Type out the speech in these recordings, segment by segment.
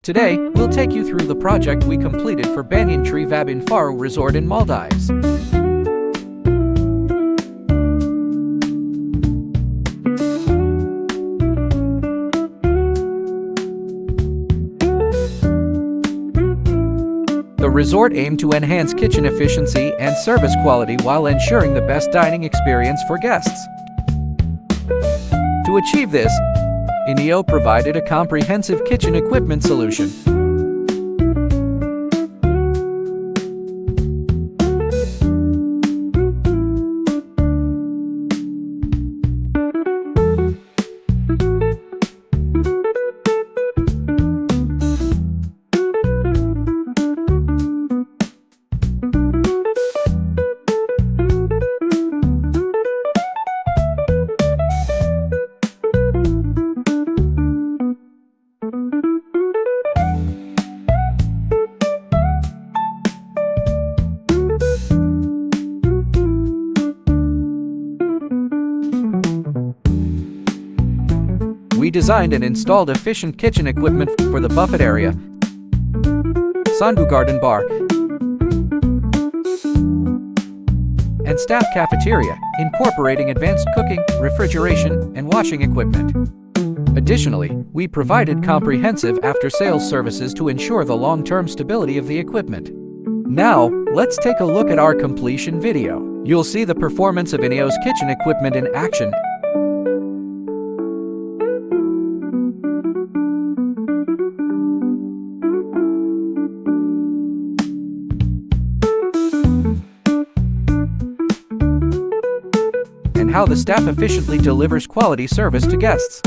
Today, we'll take you through the project we completed for Banyan Vabbinfaru Resort in Maldives. The resort aimed to enhance kitchen efficiency and service quality while ensuring the best dining experience for guests. To achieve this, INEO provided a comprehensive kitchen equipment solution. We designed and installed efficient kitchen equipment for the buffet area, Sandu garden bar, and staff cafeteria, incorporating advanced cooking, refrigeration, and washing equipment. Additionally, we provided comprehensive after-sales services to ensure the long-term stability of the equipment. Now, let's take a look at our completion video. You'll see the performance of INEO's kitchen equipment in action. And how the staff efficiently delivers quality service to guests.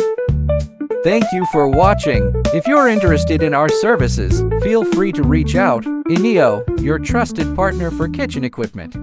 Thank you for watching. If you're interested in our services, feel free to reach out. INEO, your trusted partner for kitchen equipment.